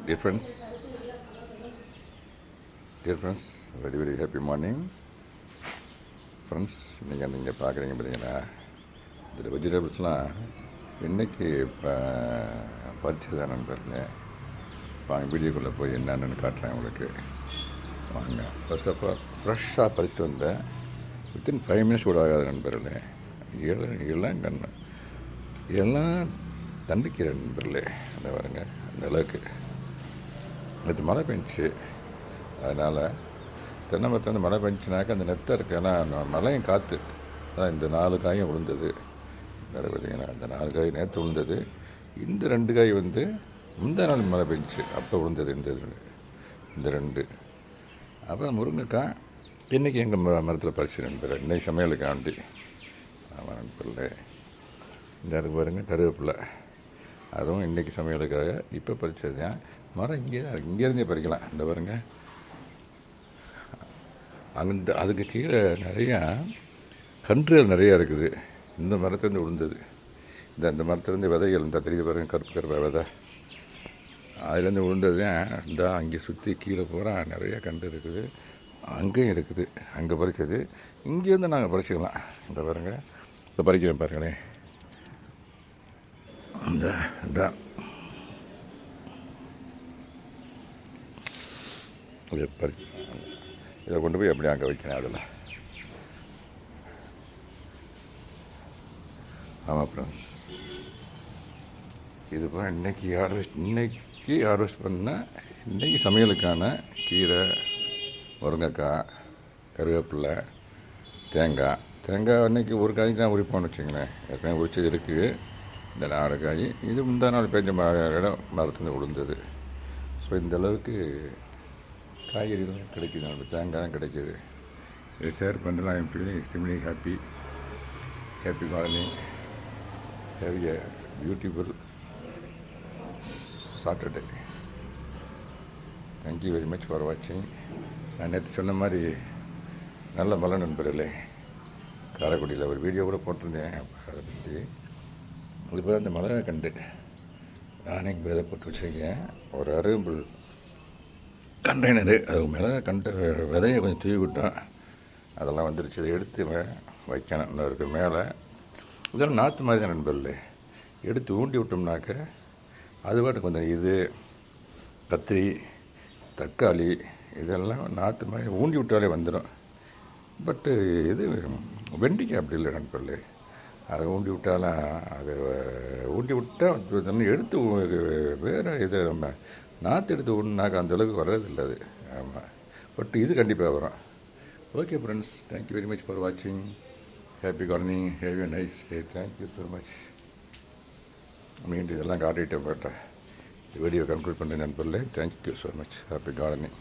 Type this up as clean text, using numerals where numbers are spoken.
Dear friends, dear friends, very very happy morning. Friends, நீங்கள் பார்க்குறீங்க பார்த்தீங்கன்னா, இதில் வெஜிடபிள்ஸ்லாம் இன்றைக்கி இப்போ பறிச்சு தான் நண்பர்களே. வாங்க வீடியோக்குள்ளே போய் என்னென்னு காட்டுறேன் உங்களுக்கு. வாங்க. ஃபர்ஸ்ட் ஆஃப் ஆல் ஃப்ரெஷ்ஷாக பறிச்சுட்டு வந்தேன். வித்தின் 5 minutes கூட ஆகாது நண்பர்களே. இளங்கன்று எல்லாம் தண்டிக்கிற நண்பர்களே. அந்த பாருங்க, அந்த அளவுக்கு நேற்று மழை பெஞ்சிச்சு. அதனால் தென்னை மரத்தில் வந்து மழை பெஞ்சுனாக்கா அந்த நெத்தை இருக்குது. ஏன்னா மழையும் காற்று தான் இந்த 4 காயும் விழுந்தது. வேறு பார்த்தீங்கன்னா அந்த 4 காய் நேற்று விழுந்தது. இந்த 2 காய் வந்து முந்தா நாள் மழை பெஞ்சிச்சு, அப்போ விழுந்தது இந்த 2. அப்புறம் முருங்கைக்காய் இன்றைக்கி எங்கள் மரத்தில் பறிச்சு நண்பர். இன்றைக்கி சமையலுக்காண்டி. ஆமாம் நண்பர்களே. இந்த அதுக்கு பாருங்கள் கருவேப்பிலை, அதுவும் இன்றைக்கி சமையலுக்காக இப்போ பறிச்சது தான். மரம் இங்கே தான் இருக்குது, இங்கேருந்தே பறிக்கலாம். இந்த பாருங்கள், அங்கே அதுக்கு கீழே நிறையா கன்றுகள் நிறையா இருக்குது. இந்த மரத்துலேருந்து விழுந்தது. இந்த மரத்துலேருந்து விதைகள் இந்த தெரியுது பாருங்கள், கருப்பு விதை, அதுலேருந்து விழுந்தது தான். இந்த அங்கே சுற்றி கீழே பூரா நிறையா கன்று இருக்குது. அங்கேயும் இருக்குது, அங்கே பறிச்சது. இங்கேருந்து நாங்கள் பறிச்சிக்கலாம். இந்த பாருங்கள், இப்போ பறிக்கிறேன் பாருங்களேன். இந்த இதை கொண்டு போய் அப்படியே அங்கே வைக்கிறேன். அதில் ஆமாம் ஃப்ரெண்ட்ஸ், இது இப்போ இன்னைக்கு ஹார்வெஸ்ட் பண்ண இன்றைக்கி சமையலுக்கான கீரை, முருங்கைக்காய், கருவேப்பிலை, தேங்காய் அன்றைக்கி ஒரு காய் தான் உரிப்போம்னு வச்சுங்களேன். ஏற்கனவே உரிச்சது இருக்குது. இந்த 4 காய் இது முந்தா நாள் பெஞ்ச இடம் மரத்துலேருந்து விழுந்தது. ஸோ இந்த அளவுக்கு காய்கறிகளும் கிடைக்குது, நம்மளுக்கு தேங்காயும் கிடைக்கிது. இதை ஷேர் பண்ணலாம். I'm feeling extremely happy gardening. Have a beautiful Saturday. Thank you very much for வாட்சிங். நான் நேற்று சொன்ன மாதிரி நல்ல மழை நண்பர்களே. காரைக்குடியில் ஒரு வீடியோ கூட போட்டிருந்தேன் அதை பற்றி. இப்போ அந்த மழை கண்டு நானே விதை போட்டு வச்சுருக்கேன். ஒரு அரும்புல் கண்டெய்னரு, அது மேலே விதையை கொஞ்சம் தூவி விட்டோம். அதெல்லாம் வந்துருச்சு. இதை எடுத்து வைக்கணும். இன்னும் இருக்கிற மேலே இதெல்லாம் நாற்று மாதிரி தான் நண்பர்களே. எடுத்து ஊண்டி விட்டோம்னாக்க அது பாட்டுக்கு கொஞ்சம் இது கத்திரி, தக்காளி இதெல்லாம் நாற்று மாதிரி ஊண்டி விட்டாலே வந்துடும். பட்டு இது வெண்டிக்காய் அப்படி இல்லை நண்பர்களே. அதை ஊண்டி விட்டாலும் அது ஊண்டி விட்டால் எடுத்து வேறு இது நம்ம நாற்று எடுத்து ஊண்டினாக்க அந்தளவுக்கு வர்றதில்லை அது. ஆமாம், பட் இது கண்டிப்பாக வரும். Okay friends, thank you very much for வாட்சிங். Happy gardening. Have a nice day. Thank you so much. மீண்டும் இதெல்லாம் காட்டிகிட்டே போட்டேன். வீடியோ கன்க்ளூட் பண்ணுறேன் நண்பர்களே. Thank you so much. Happy gardening.